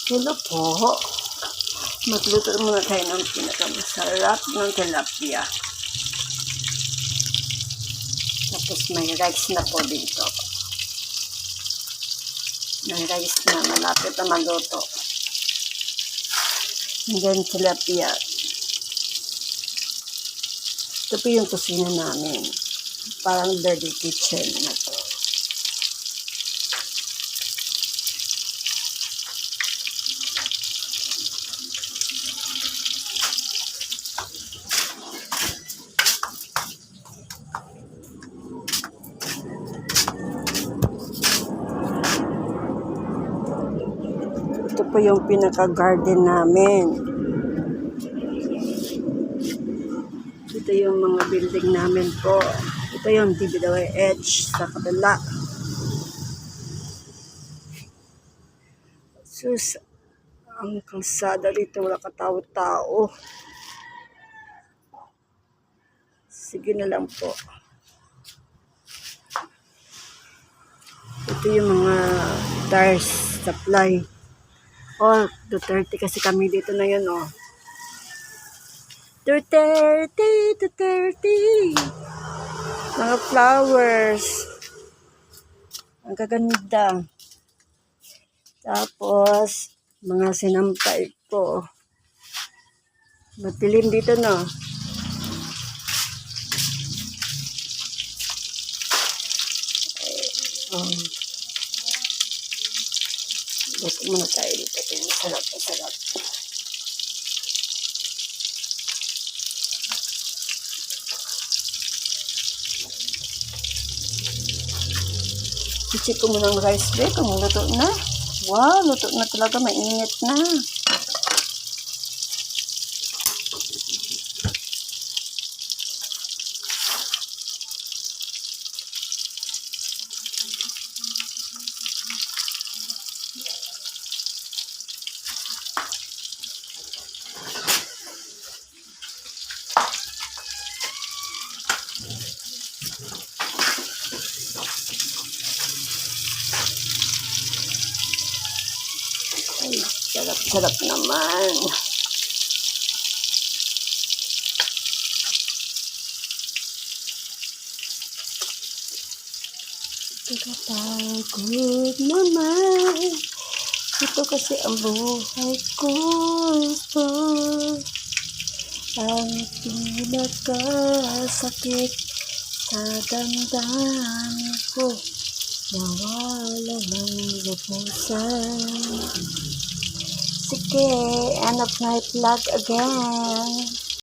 Hello po. Magluto muna tayo ng pinakamasarap ng tilapia. Tapos may rice na po dito. May rice na malapit na maluto. And then tilapia. Ito po yung kusina namin. Parang dirty kitchen na to. Ito po yung pinaka-garden namin. Ito yung mga building namin po. Ito yung DPWH sa kabila. Sus, ang kalsada dito wala katao-tao. Sige na lang po. Ito yung mga tires supply. Oh, Duterte kasi kami dito na yun, oh. Duterte. Mga flowers. Ang kaganda. Tapos, mga sinampay ko. Matilim dito, no? Gusto muna tayo dito. Masarap. I-check ko muna ang rice bake kung luto na. Wow, luto na talaga. Mainit na. Ay, sarap naman. Kapagod naman. Ito kasi ang buhay ko. Ito ang pinakasakit sa damdamin ko. Nawala ng lubusan. Sige, end of my vlog again.